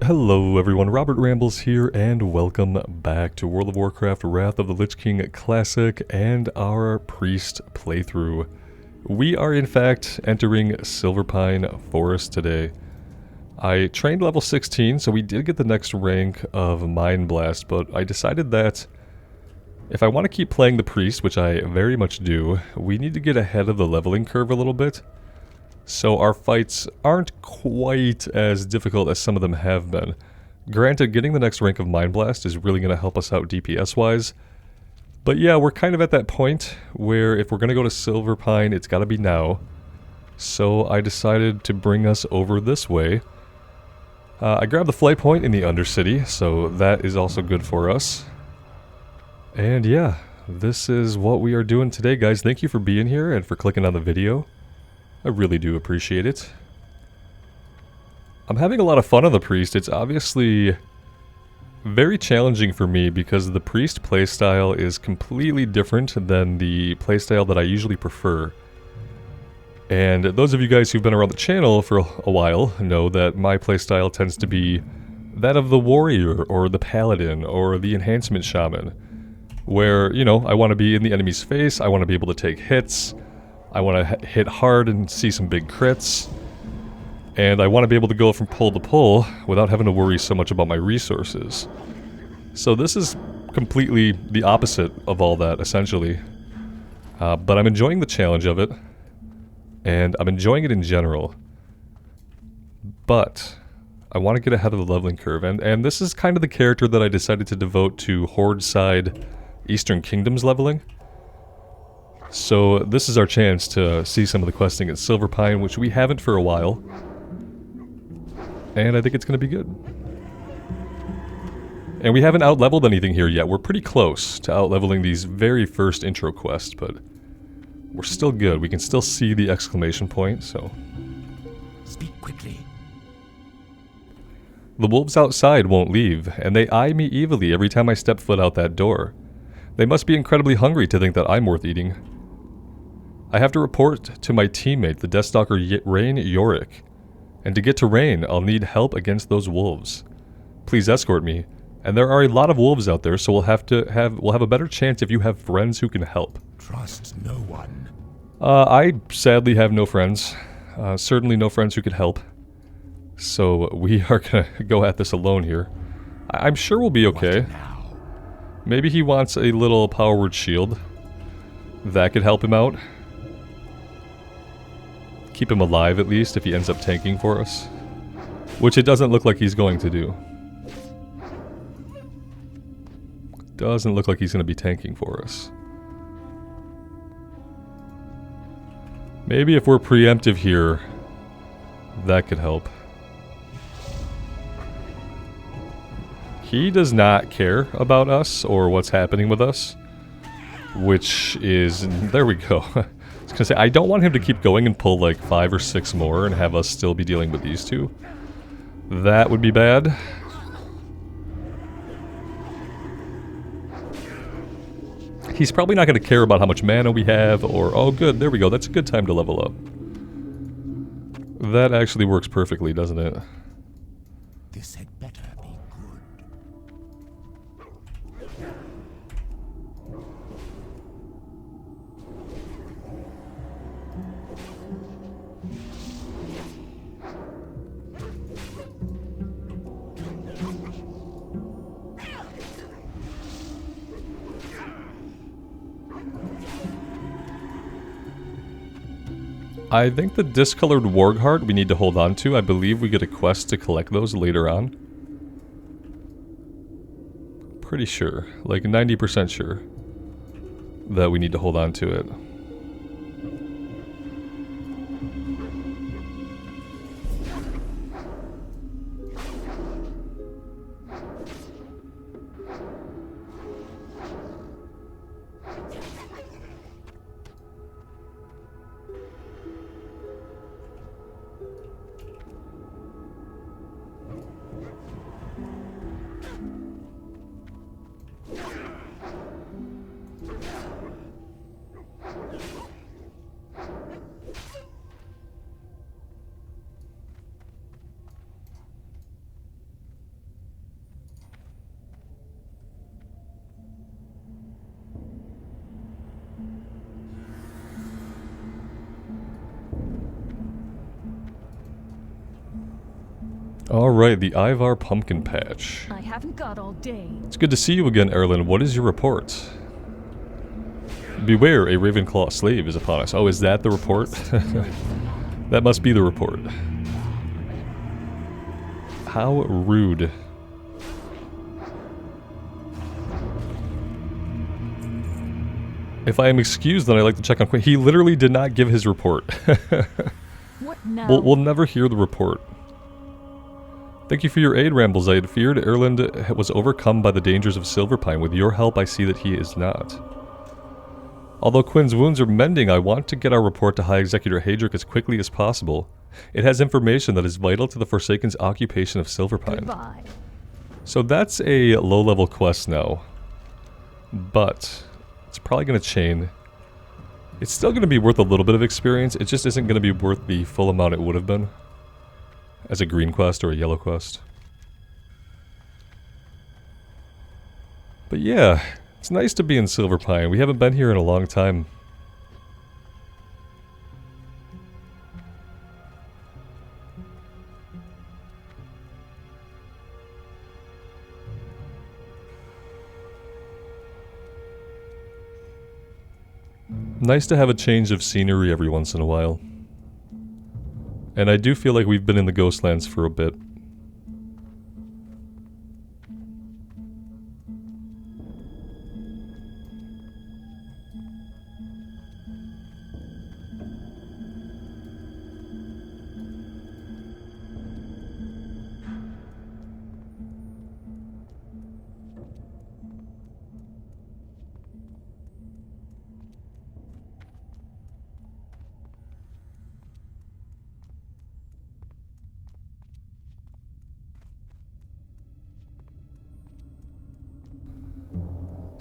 Hello everyone, Robert Rambles here, and welcome back to World of Warcraft Wrath of the Lich King Classic and our Priest playthrough. We are in fact entering Silverpine Forest today. I trained level 16, so we did get the next rank of Mind Blast, but I decided that if I want to keep playing the Priest, which I very much do, we need to get ahead of the leveling curve a little bit. So our fights aren't quite as difficult as some of them have been. Granted, getting the next rank of Mind Blast is really going to help us out DPS-wise. But yeah, we're kind of at that point where if we're going to go to Silverpine, it's got to be now. So I decided to bring us over this way. I grabbed the flight point in the Undercity, so that is also good for us. And yeah, this is what we are doing today, guys. Thank you for being here and for clicking on the video. I really do appreciate it. I'm having a lot of fun on the Priest. It's obviously very challenging for me because the Priest playstyle is completely different than the playstyle that I usually prefer. And those of you guys who've been around the channel for a while know that my playstyle tends to be that of the Warrior or the Paladin or the Enhancement Shaman. Where, you know, I want to be in the enemy's face, I want to be able to take hits, I want to hit hard and see some big crits, and I want to be able to go from pull to pull without having to worry so much about my resources. So this is completely the opposite of all that, essentially. But I'm enjoying the challenge of it, and I'm enjoying it in general. But I want to get ahead of the leveling curve, and this is kind of the character that I decided to devote to Horde side Eastern Kingdoms leveling. So this is our chance to see some of the questing at Silverpine, which we haven't for a while. And I think it's going to be good. And we haven't out-leveled anything here yet. We're pretty close to out-leveling these very first intro quests, but we're still good. We can still see the exclamation point, so... Speak quickly. The wolves outside won't leave, and they eye me evilly every time I step foot out that door. They must be incredibly hungry to think that I'm worth eating. I have to report to my teammate, the deathstalker Rain Yorick. And to get to Rain, I'll need help against those wolves. Please escort me. And there are a lot of wolves out there, so we'll have a better chance if you have friends who can help. Trust no one. I sadly have no friends. Certainly no friends who could help. So we are gonna go at this alone here. I'm sure we'll be okay. Maybe he wants a little power word shield. That could help him out. Keep him alive at least if he ends up tanking for us. Which it doesn't look like he's going to do. Doesn't look like he's going to be tanking for us. Maybe if we're preemptive here, that could help. He does not care about us or what's happening with us. Which is... there we go. I was gonna say, I don't want him to keep going and pull like 5 or 6 more and have us still be dealing with these two. That would be bad. He's probably not going to care about how much mana we have or... oh good, there we go, that's a good time to level up. That actually works perfectly, doesn't it? This had better be good. I think the discolored warg heart we need to hold on to. I believe we get a quest to collect those later on. Pretty sure, like 90% sure, that we need to hold on to it. Alright, the Ivar Pumpkin Patch. I haven't got all day. It's good to see you again, Erlen. What is your report? Beware, a Ravenclaw slave is upon us. Oh, is that the report? That must be the report. How rude. If I am excused, then I'd like to check on Quinn. He literally did not give his report. What now? We'll never hear the report. Thank you for your aid, Rambles. I had feared Erland was overcome by the dangers of Silverpine. With your help, I see that he is not. Although Quinn's wounds are mending, I want to get our report to High Executor Hadrick as quickly as possible. It has information that is vital to the Forsaken's occupation of Silverpine. Goodbye. So that's a low-level quest now. But it's probably going to chain. It's still going to be worth a little bit of experience. It just isn't going to be worth the full amount it would have been as a green quest or a yellow quest. But yeah, it's nice to be in Silverpine. We haven't been here in a long time. Nice to have a change of scenery every once in a while. And I do feel like we've been in the Ghostlands for a bit.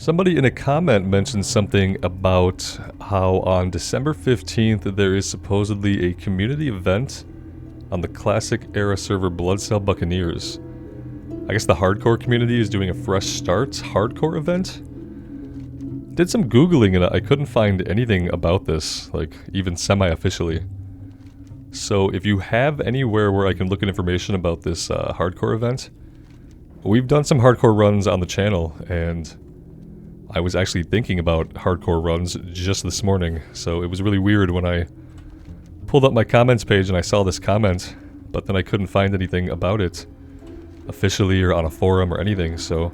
Somebody in a comment mentioned something about how on December 15th there is supposedly a community event on the classic era server Bloodcell Buccaneers. I guess the hardcore community is doing a fresh starts hardcore event? Did some googling and I couldn't find anything about this, like even semi-officially. So if you have anywhere where I can look at information about this hardcore event, we've done some hardcore runs on the channel and I was actually thinking about hardcore runs just this morning, so it was really weird when I pulled up my comments page and I saw this comment, but then I couldn't find anything about it officially or on a forum or anything, so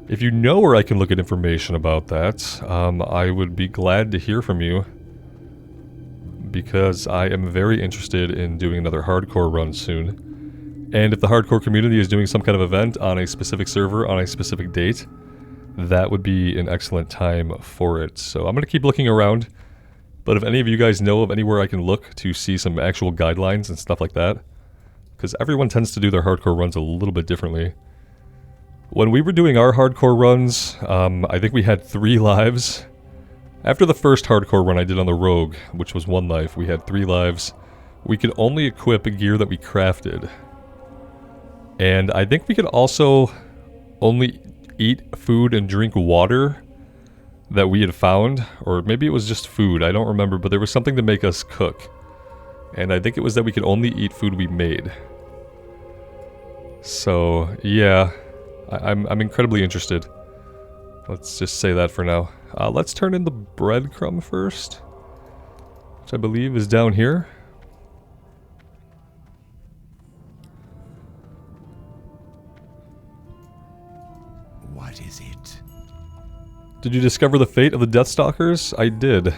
if you know where I can look at information about that, I would be glad to hear from you, because I am very interested in doing another hardcore run soon. And if the hardcore community is doing some kind of event on a specific server on a specific date, that would be an excellent time for it. So I'm going to keep looking around, but if any of you guys know of anywhere I can look to see some actual guidelines and stuff like that, because everyone tends to do their hardcore runs a little bit differently. When we were doing our hardcore runs, I think we had 3 lives. After the first hardcore run I did on the Rogue, which was 1 life, we had 3 lives. We could only equip gear that we crafted. And I think we could also only eat food and drink water that we had found, or maybe it was just food, I don't remember, but there was something to make us cook. And I think it was that we could only eat food we made. So, yeah, I'm incredibly interested. Let's just say that for now. Let's turn in the breadcrumb first, which I believe is down here. What is it? Did you discover the fate of the deathstalkers? I did.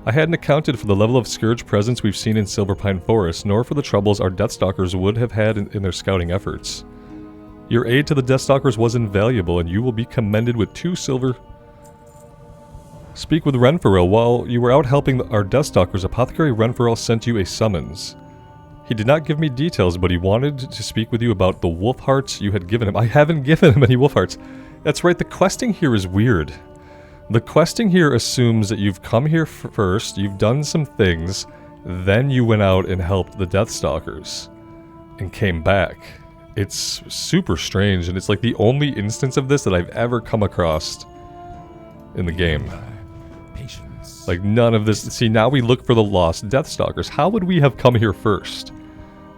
I hadn't accounted for the level of scourge presence we've seen in Silverpine Forest, nor for the troubles our deathstalkers would have had in their scouting efforts. Your aid to the deathstalkers was invaluable, and you will be commended with 2 silver. Speak with Renfarel. While you were out helping our deathstalkers, Apothecary Renfarel sent you a summons. He did not give me details, but he wanted to speak with you about the wolf hearts you had given him. I haven't given him any wolf hearts. That's right, the questing here is weird. The questing here assumes that you've come here first, you've done some things, then you went out and helped the deathstalkers, and came back. It's super strange, and it's like the only instance of this that I've ever come across in the game. Patience. Like, none of this. See, now we look for the lost deathstalkers. How would we have come here first?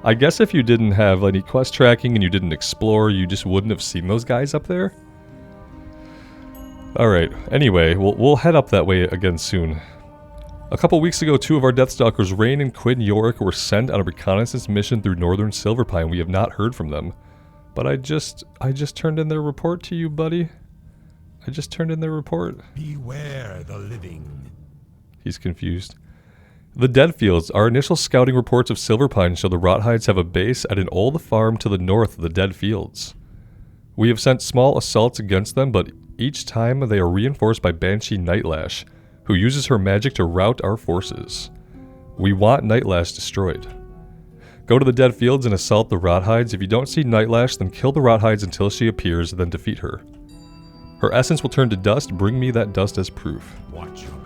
I guess if you didn't have any quest tracking and you didn't explore, you just wouldn't have seen those guys up there. Alright, anyway, we'll head up that way again soon. A couple weeks ago, 2 of our deathstalkers, Rain and Quinn Yorick, were sent on a reconnaissance mission through northern Silverpine. We have not heard from them. But I just turned in their report to you, buddy. I just turned in their report. Beware the living. He's confused. The Deadfields. Our initial scouting reports of Silverpine show the Rothides have a base at an old farm to the north of the Deadfields. We have sent small assaults against them, but each time they are reinforced by Banshee Nightlash, who uses her magic to rout our forces. We want Nightlash destroyed. Go to the Deadfields and assault the Rothides. If you don't see Nightlash, then kill the Rothides until she appears, then defeat her. Her essence will turn to dust. Bring me that dust as proof. Watch your back.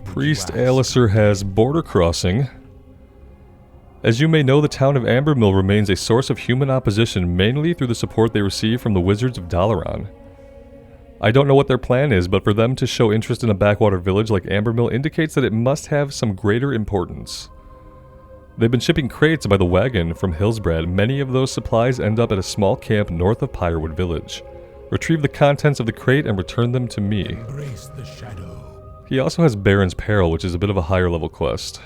Priest Alistair has border crossing. As you may know, the town of Ambermill remains a source of human opposition, mainly through the support they receive from the Wizards of Dalaran. I don't know what their plan is, but for them to show interest in a backwater village like Ambermill indicates that it must have some greater importance. They've been shipping crates by the wagon from Hillsbrad. Many of those supplies end up at a small camp north of Pyrewood Village. Retrieve the contents of the crate and return them to me. Embrace the shadow. He also has Baron's Peril, which is a bit of a higher level quest.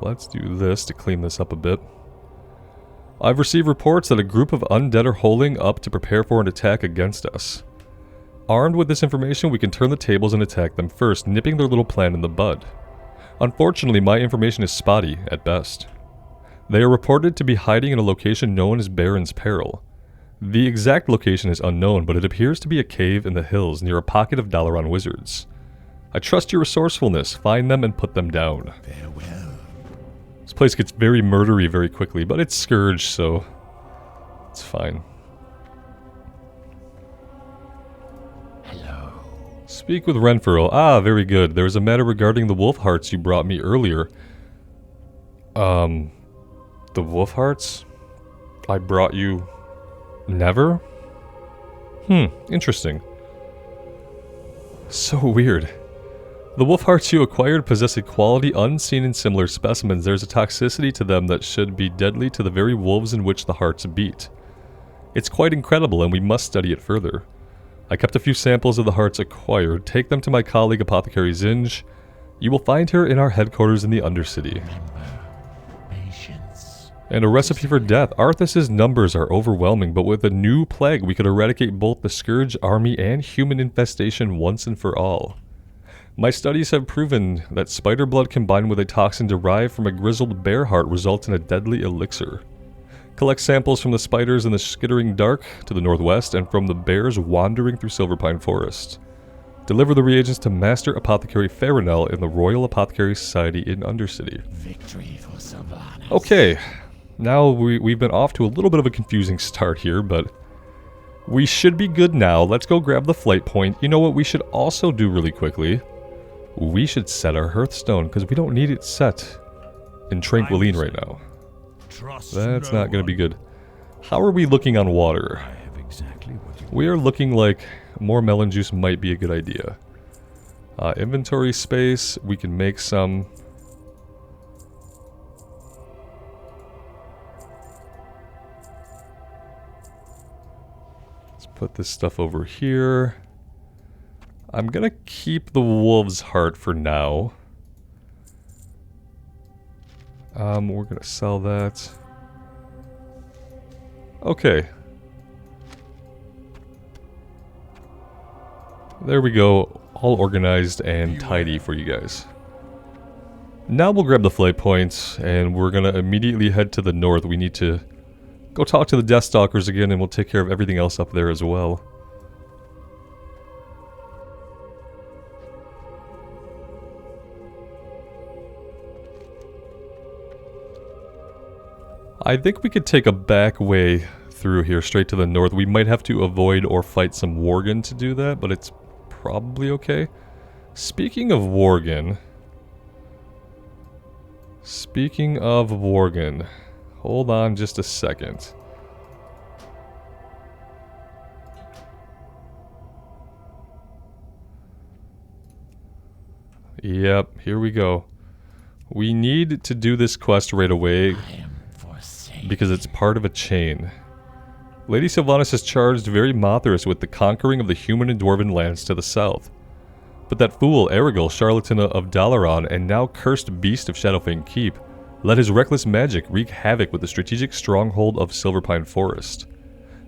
Let's do this to clean this up a bit. I've received reports that a group of undead are holding up to prepare for an attack against us. Armed with this information, we can turn the tables and attack them first, nipping their little plan in the bud. Unfortunately, my information is spotty, at best. They are reported to be hiding in a location known as Baron's Peril. The exact location is unknown, but it appears to be a cave in the hills near a pocket of Dalaran wizards. I trust your resourcefulness. Find them and put them down. Farewell. This place gets very murdery very quickly, but it's Scourge, so it's fine. Hello. Speak with Renfurl. Ah, very good. There is a matter regarding the wolf hearts you brought me earlier. The wolf hearts? I brought you... never? Interesting. So weird. The wolf hearts you acquired possess a quality unseen in similar specimens. There's a toxicity to them that should be deadly to the very wolves in which the hearts beat. It's quite incredible, and we must study it further. I kept a few samples of the hearts acquired. Take them to my colleague Apothecary Zinj. You will find her in our headquarters in the Undercity. Remember, patience. And a recipe for death. Arthas's numbers are overwhelming, but with a new plague we could eradicate both the Scourge army and human infestation once and for all. My studies have proven that spider blood combined with a toxin derived from a grizzled bear heart results in a deadly elixir. Collect samples from the spiders in the skittering dark to the northwest and from the bears wandering through Silverpine Forest. Deliver the reagents to Master Apothecary Farinell in the Royal Apothecary Society in Undercity. Victory for Sylvanas. Okay, now we've been off to a little bit of a confusing start here, but we should be good now. Let's go grab the flight point. You know what we should also do really quickly? We should set our Hearthstone, because we don't need it set in Tranquiline right now. That's not going to be good. How are we looking on water? I have exactly what you We are looking like more melon juice might be a good idea. Inventory space, we can make some. Let's put this stuff over here. I'm gonna keep the wolf's heart for now. We're gonna sell that. Okay. There we go. All organized and tidy for you guys. Now we'll grab the flight points, and we're gonna immediately head to the north. We need to go talk to the deathstalkers again, and we'll take care of everything else up there as well. I think we could take a back way through here, straight to the north. We might have to avoid or fight some worgen to do that, but it's probably okay. Speaking of worgen... Hold on just a second. Yep, here we go. We need to do this quest right away I am forsaken. because it's part of a chain. Lady Sylvanas has charged very Mothras with the conquering of the human and dwarven lands to the south. But that fool Erigel, charlatan of Dalaran and now cursed beast of Shadowfang Keep, let his reckless magic wreak havoc with the strategic stronghold of Silverpine Forest.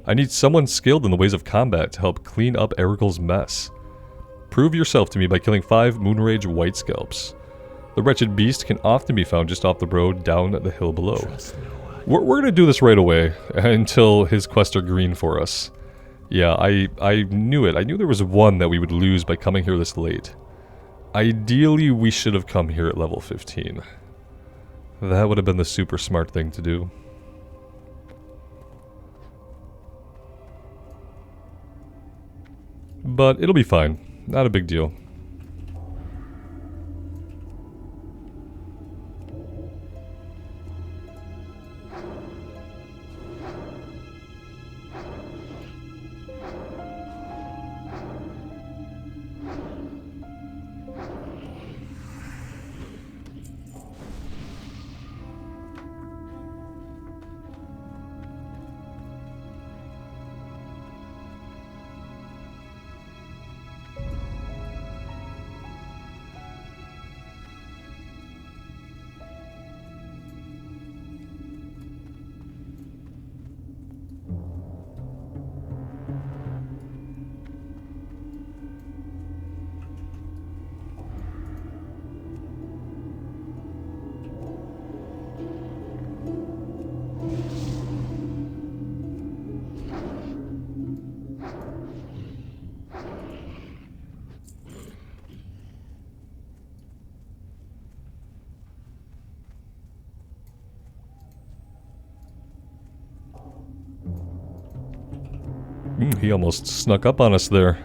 I need someone skilled in the ways of combat to help clean up Erigel's mess. Prove yourself to me by killing 5 Moonrage white scalps. The wretched beast can often be found just off the road down the hill below. Trust no one. We're gonna do this right away until his quests are green for us. Yeah, I knew it. I knew there was one that we would lose by coming here this late. Ideally, we should have come here at level 15. That would have been the super smart thing to do. But it'll be fine. Not a big deal. He almost snuck up on us there.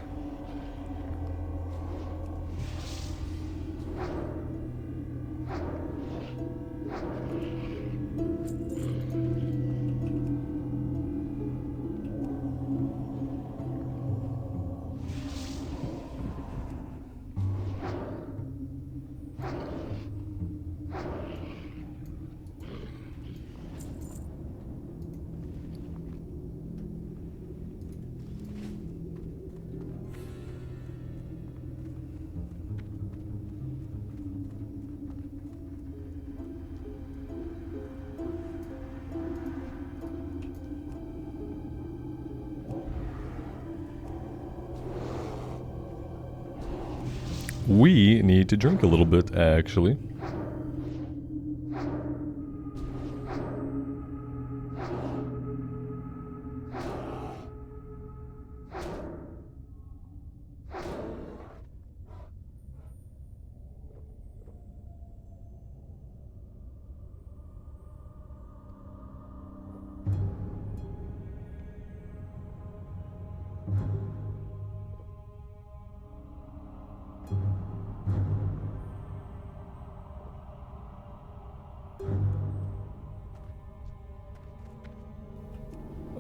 We need to drink a little bit, actually.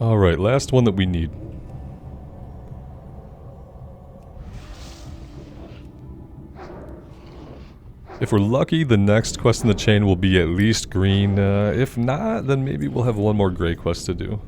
Alright, last one that we need. If we're lucky, the next quest in the chain will be at least green. If not, then maybe we'll have one more gray quest to do.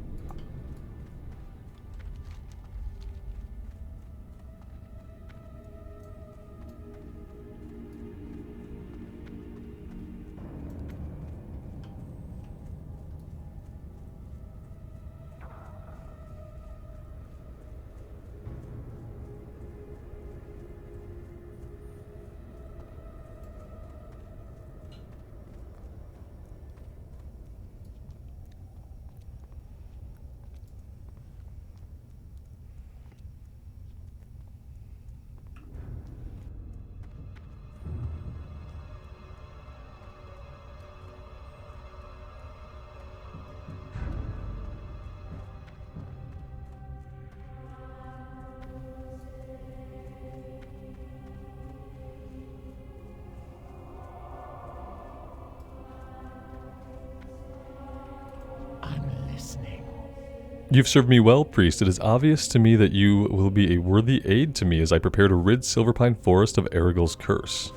You've served me well, priest. It is obvious to me that you will be a worthy aid to me as I prepare to rid Silverpine Forest of Erigil's curse.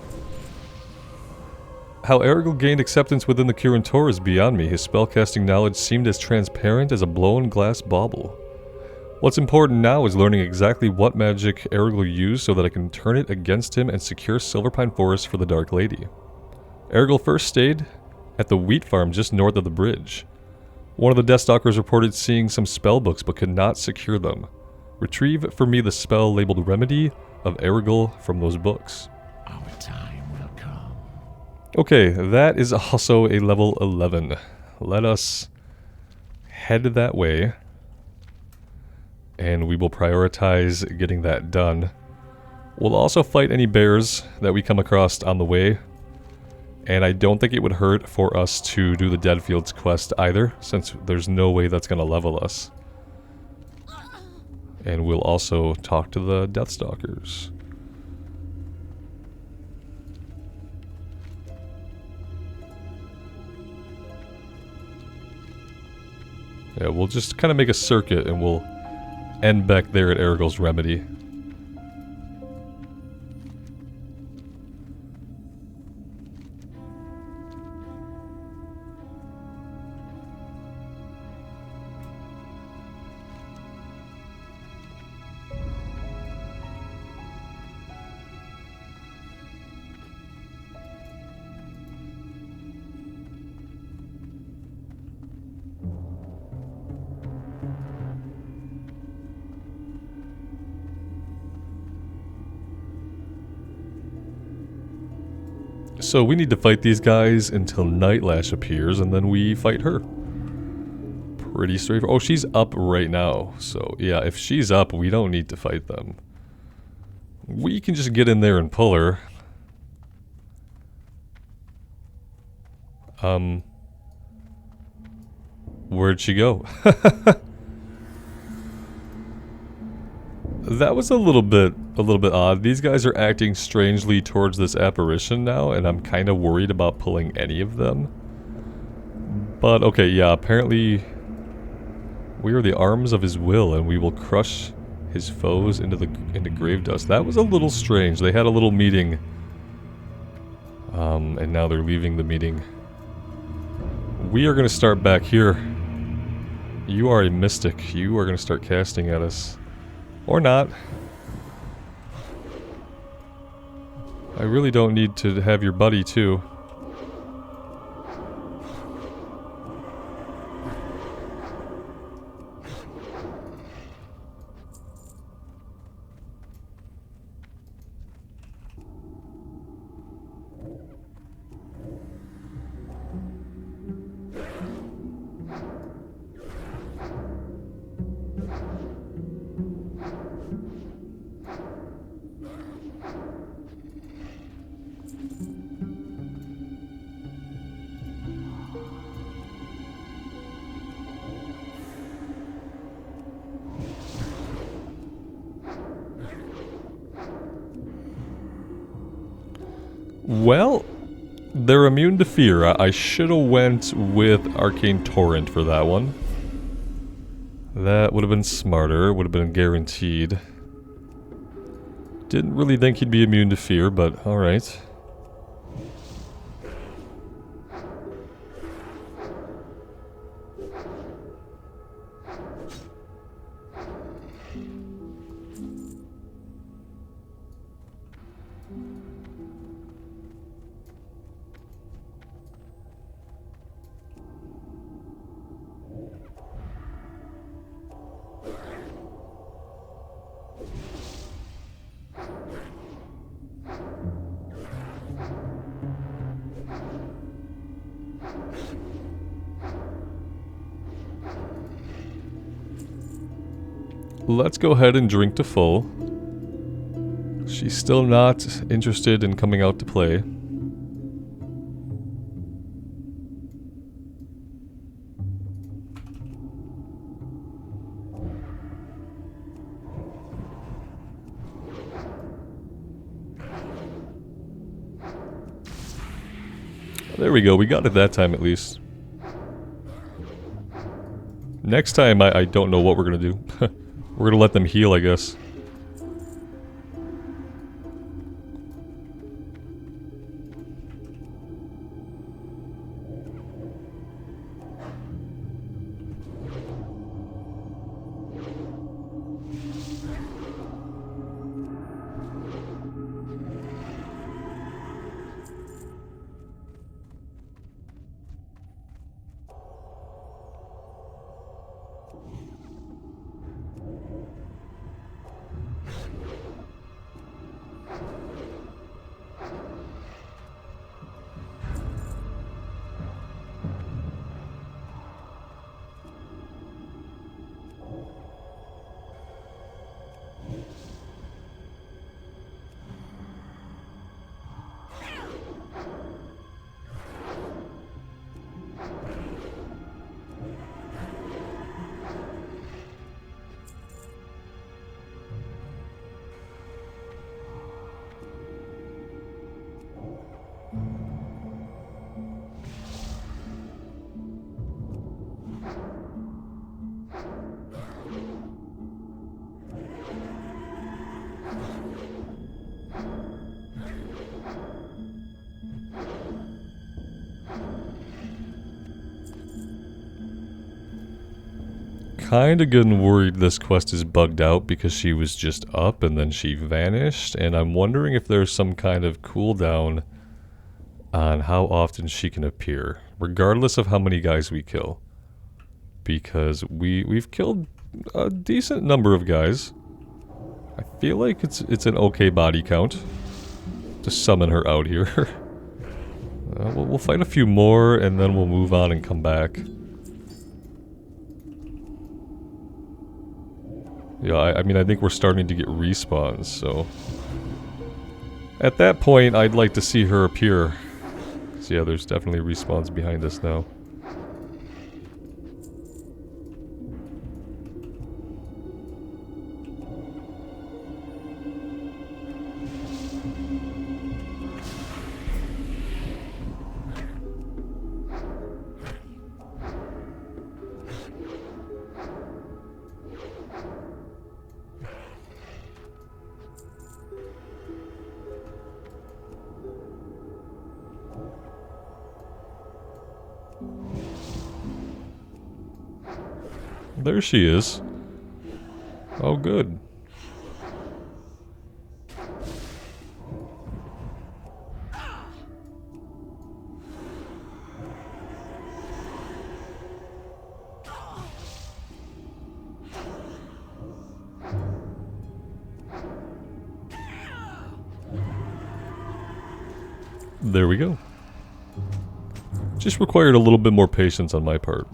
How Erigil gained acceptance within the Kirin Tor is beyond me. His spellcasting knowledge seemed as transparent as a blown glass bauble. What's important now is learning exactly what magic Erigil used so that I can turn it against him and secure Silverpine Forest for the Dark Lady. Erigil first stayed at the wheat farm just north of the bridge. One of the deathstalkers reported seeing some spellbooks but could not secure them. Retrieve for me the spell labeled Remedy of Erigil from those books. Our time will come. Okay, that is also a level 11. Let us head that way. And we will prioritize getting that done. We'll also fight any bears that we come across on the way. And I don't think it would hurt for us to do the Deadfields quest either, since there's no way that's going to level us. And we'll also talk to the deathstalkers. Yeah, we'll just kind of make a circuit and we'll end back there at Erigil's Remedy. So we need to fight these guys until Nightlash appears, and then we fight her. Pretty straightforward. Oh, she's up right now. So, yeah, if she's up, we don't need to fight them. We can just get in there and pull her. Where'd she go? That was a little bit odd. These guys are acting strangely towards this apparition now, and I'm kind of worried about pulling any of them. But okay, yeah, apparently we are the arms of his will, and we will crush his foes into grave dust. That was a little strange. They had a little meeting, and now they're leaving the meeting. We are going to start back here. You are a mystic. You are going to start casting at us. Or not. I really don't need to have your buddy, too. Well, they're immune to fear. I should have went with Arcane Torrent for that one. That would have been smarter, would have been guaranteed. Didn't really think he'd be immune to fear, but alright. Let's go ahead and drink to full. She's still not interested in coming out to play. There we go, we got it that time at least. Next time, I don't know what we're gonna do. We're gonna let them heal, I guess. Kinda getting worried this quest is bugged out because she was just up and then she vanished, and I'm wondering if there's some kind of cooldown on how often she can appear, regardless of how many guys we kill. Because we've killed a decent number of guys. I feel like it's an okay body count to summon her out here. We'll fight a few more and then we'll move on and come back. Yeah, I mean, I think we're starting to get respawns, so... At that point, I'd like to see her appear. So yeah, there's definitely respawns behind us now. There she is. Oh, good. There we go. Just required a little bit more patience on my part.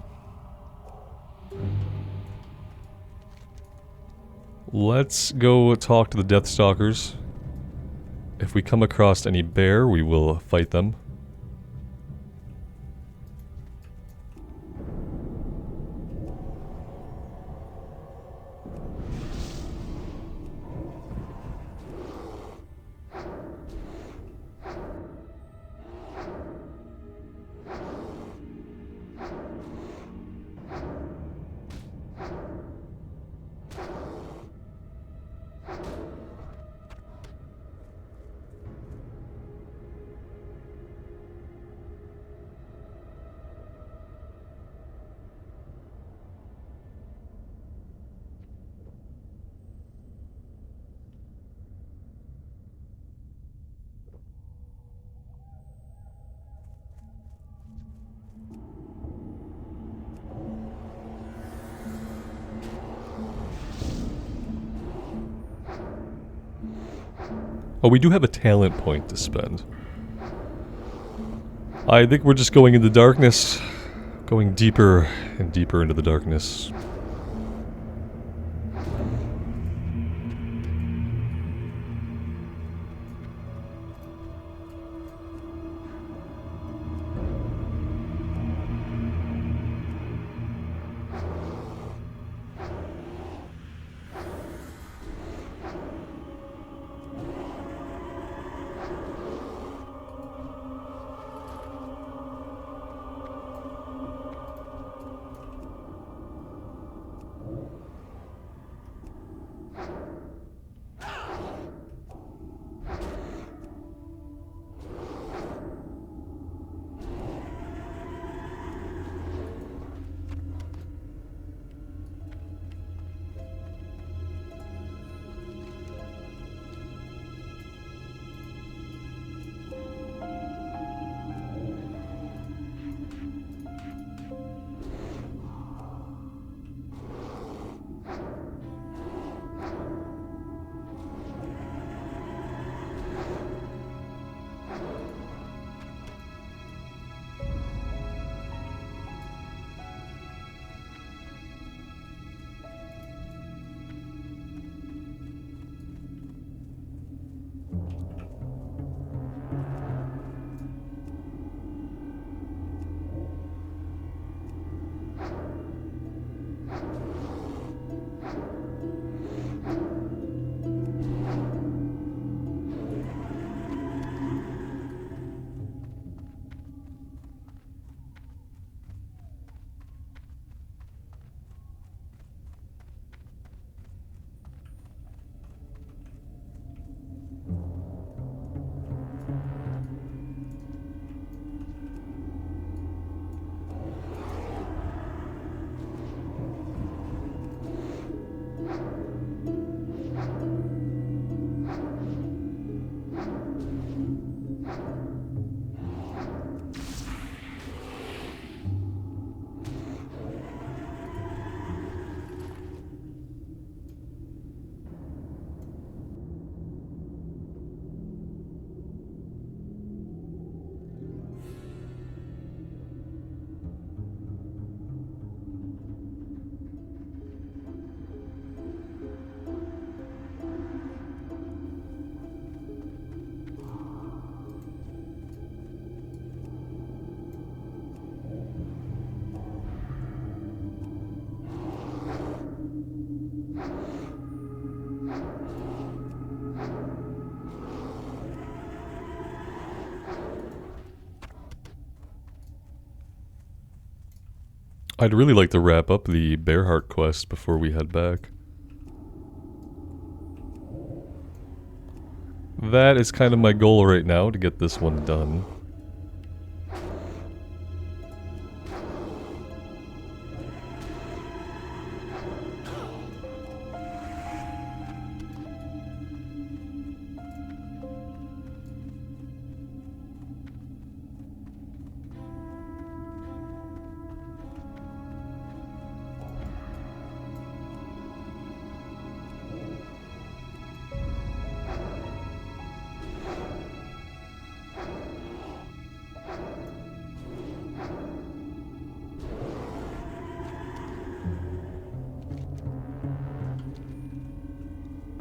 Let's go talk to the deathstalkers. If we come across any bear, we will fight them. Oh, we do have a talent point to spend. I think we're just going into darkness. Going deeper and deeper into the darkness. I'd really like to wrap up the Bearheart quest before we head back. That is kind of my goal right now, to get this one done.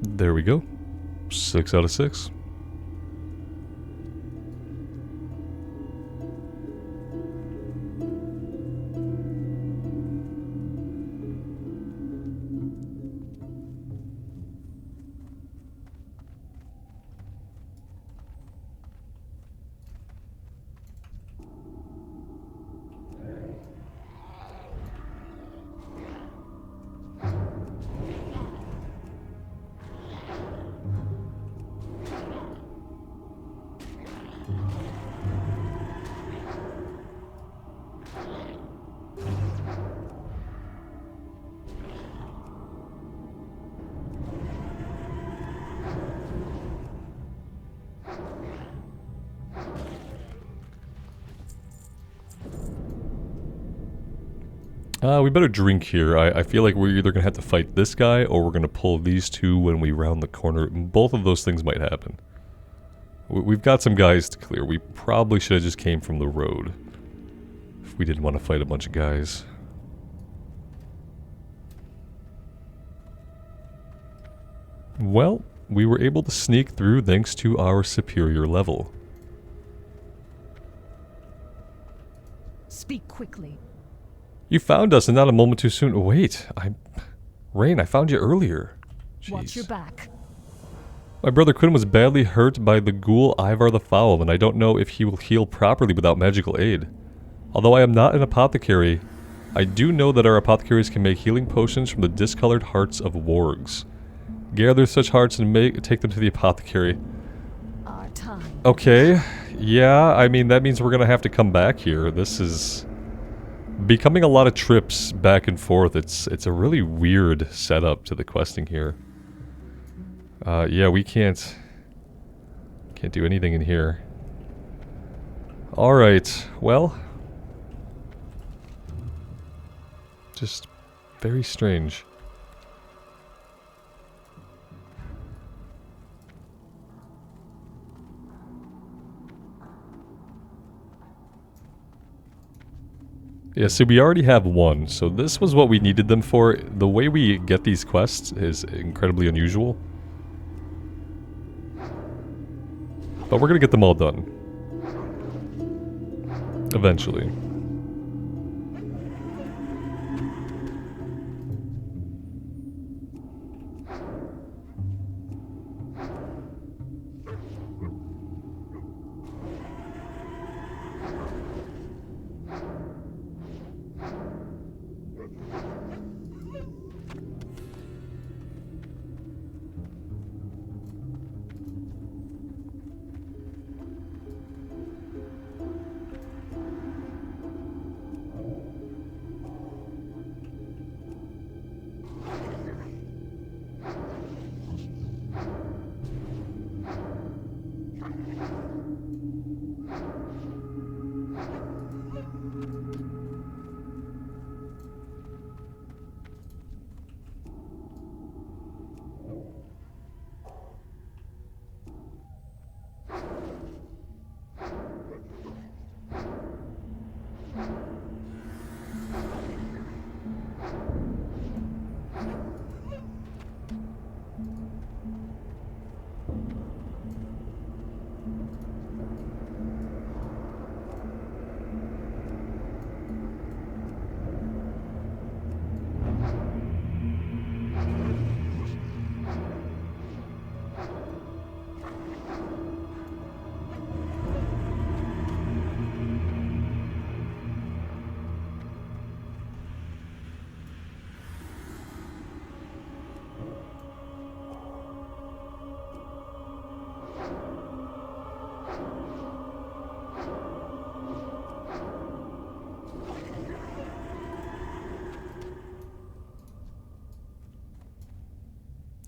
There we go. 6 out of 6. We better drink here. I feel like we're either going to have to fight this guy, or we're going to pull these two when we round the corner. Both of those things might happen. We've got some guys to clear. We probably should have just came from the road, if we didn't want to fight a bunch of guys. Well, we were able to sneak through thanks to our superior level. Speak quickly. You found us and not a moment too soon. Wait, Rain, I found you earlier. Jeez. Watch your back. My brother Quinn was badly hurt by the ghoul Ivar the Foul, and I don't know if he will heal properly without magical aid. Although I am not an apothecary, I do know that our apothecaries can make healing potions from the discolored hearts of wargs. Gather such hearts and take them to the apothecary. Our time. Okay, yeah, I mean, that means we're gonna have to come back here. This is becoming a lot of trips back and forth. It's a really weird setup to the questing here. Yeah, we can't do anything in here. Alright, well, just very strange. Yeah, so we already have one, so this was what we needed them for. The way we get these quests is incredibly unusual. But we're gonna get them all done. Eventually.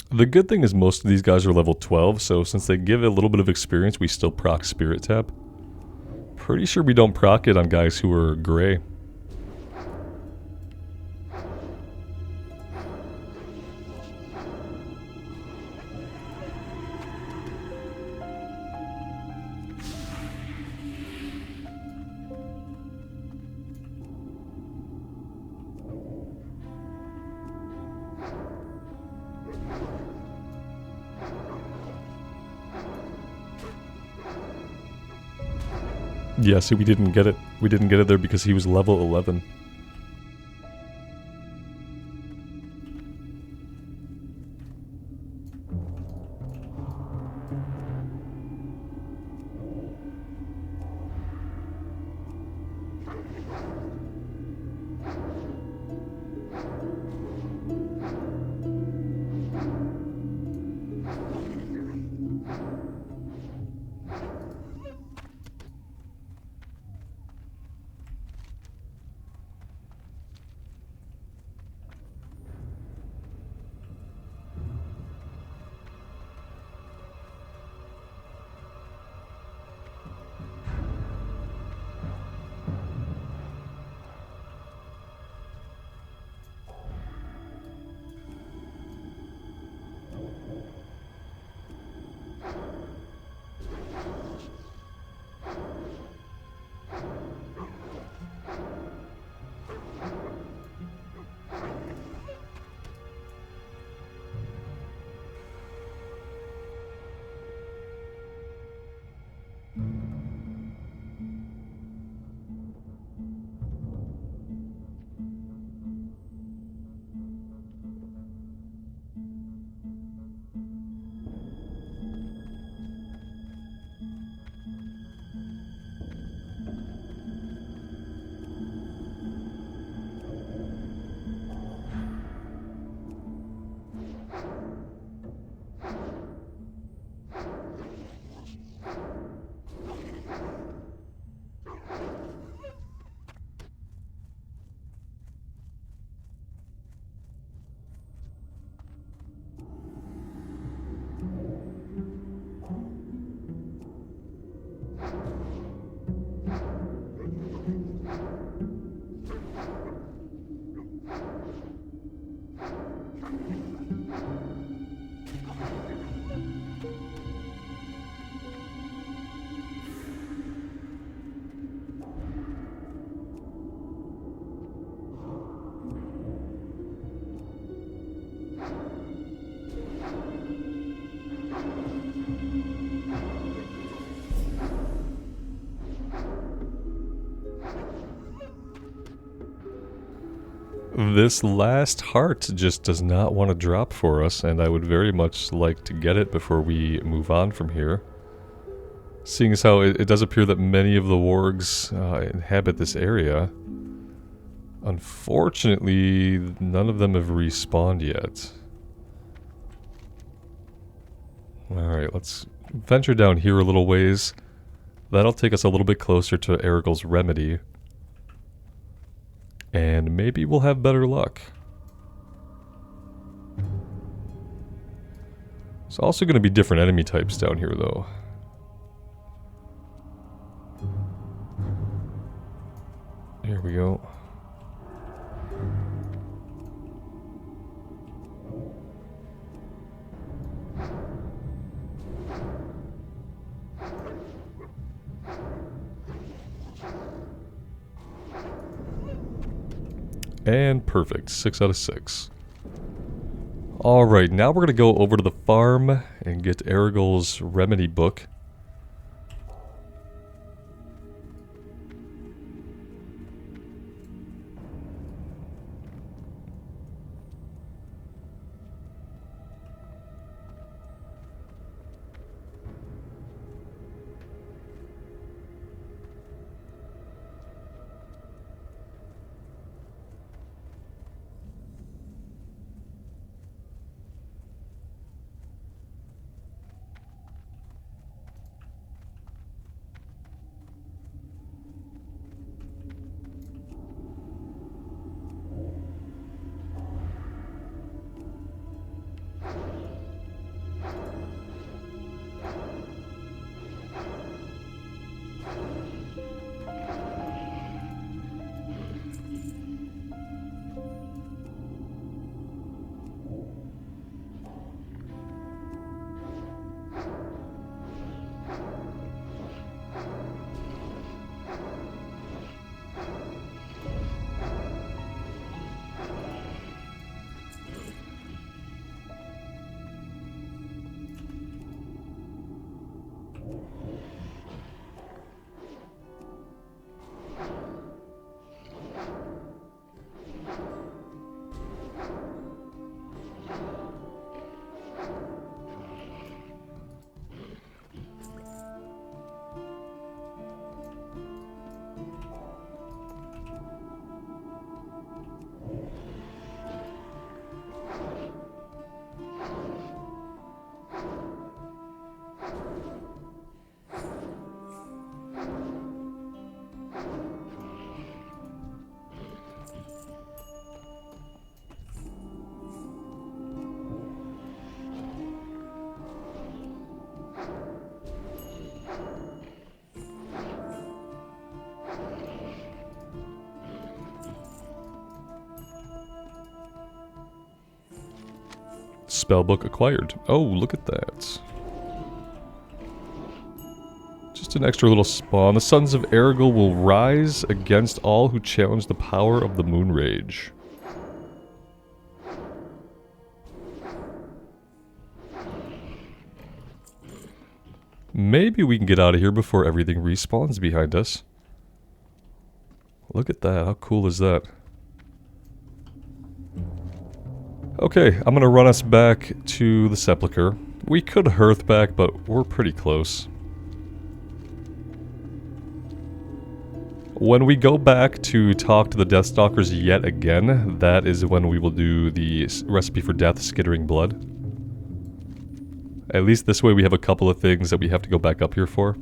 The good thing is most of these guys are level 12, so since they give a little bit of experience, we still proc Spirit Tap. Pretty sure we don't proc it on guys who are gray. Yeah, see, we didn't get it. We didn't get it there because he was level 11. This last heart just does not want to drop for us, and I would very much like to get it before we move on from here. Seeing as how it does appear that many of the wargs inhabit this area. Unfortunately, none of them have respawned yet. Alright, let's venture down here a little ways. That'll take us a little bit closer to Erigal's remedy. And maybe we'll have better luck. There's also going to be different enemy types down here, though. Here we go. And perfect, 6 out of 6. Alright, now we're going to go over to the farm and get Erigal's remedy book. Spellbook acquired. Oh, look at that. Just an extra little spawn. The Sons of Ergol will rise against all who challenge the power of the Moonrage. Maybe we can get out of here before everything respawns behind us. Look at that. How cool is that? Okay, I'm gonna run us back to the Sepulchre. We could hearth back, but we're pretty close. When we go back to talk to the deathstalkers yet again, that is when we will do the recipe for death, skittering blood. At least this way we have a couple of things that we have to go back up here for.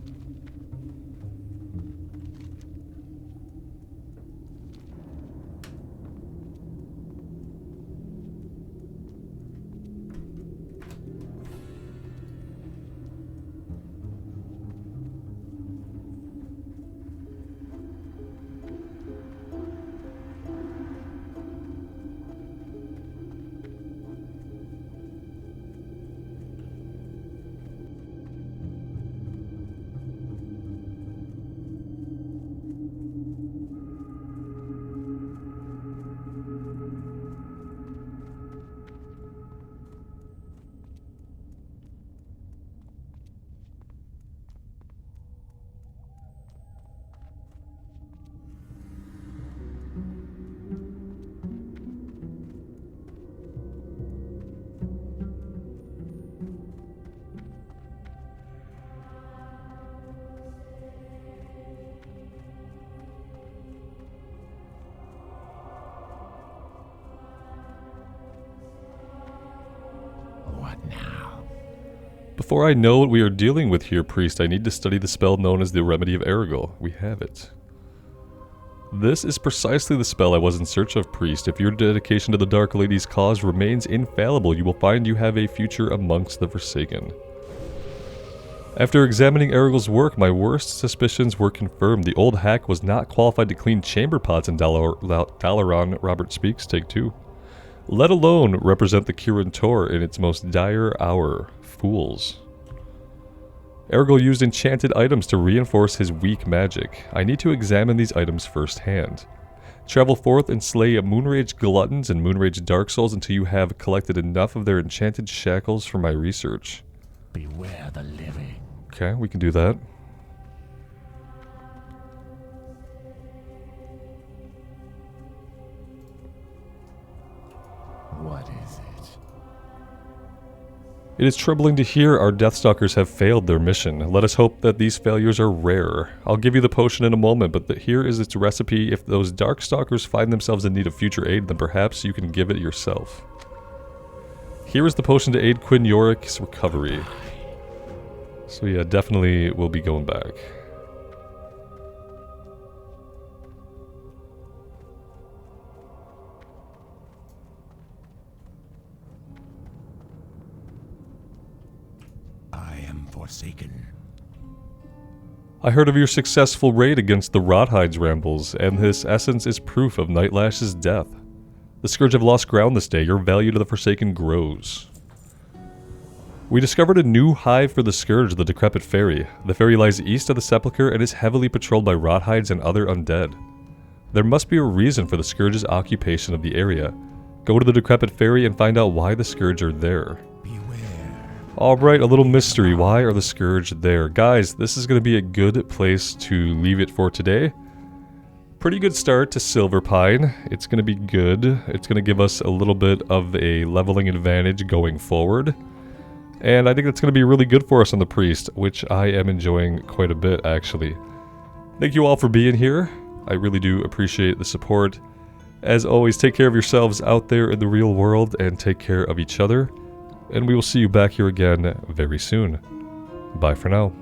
Before I know what we are dealing with here, priest, I need to study the spell known as the Remedy of Ergol. We have it. This is precisely the spell I was in search of, priest. If your dedication to the Dark Lady's cause remains infallible, you will find you have a future amongst the Forsaken. After examining Ergol's work, my worst suspicions were confirmed. The old hack was not qualified to clean chamber pots in Dalaran, Robert speaks, take 2. Let alone represent the Kirin Tor in its most dire hour. Fools. Ergol used enchanted items to reinforce his weak magic. I need to examine these items firsthand. Travel forth and slay Moonrage gluttons and Moonrage dark souls until you have collected enough of their enchanted shackles for my research. Beware the living. Okay, we can do that. What is it? It is troubling to hear our deathstalkers have failed their mission. Let us hope that these failures are rare. I'll give you the potion in a moment, but here is its recipe. If those darkstalkers find themselves in need of future aid, then perhaps you can give it yourself. Here is the potion to aid Quinn Yorick's recovery. So yeah, definitely we'll be going back. Forsaken. I heard of your successful raid against the Rothhides Rambles, and this essence is proof of Nightlash's death. The Scourge have lost ground this day. Your value to the Forsaken grows. We discovered a new hive for the Scourge, the Decrepit Fairy. The Fairy lies east of the Sepulchre and is heavily patrolled by Rothides and other undead. There must be a reason for the Scourge's occupation of the area. Go to the Decrepit Fairy and find out why the Scourge are there. Alright, a little mystery. Why are the Scourge there? Guys, this is going to be a good place to leave it for today. Pretty good start to Silverpine. It's going to be good. It's going to give us a little bit of a leveling advantage going forward. And I think that's going to be really good for us on the Priest, which I am enjoying quite a bit, actually. Thank you all for being here. I really do appreciate the support. As always, take care of yourselves out there in the real world, and take care of each other. And we will see you back here again very soon. Bye for now.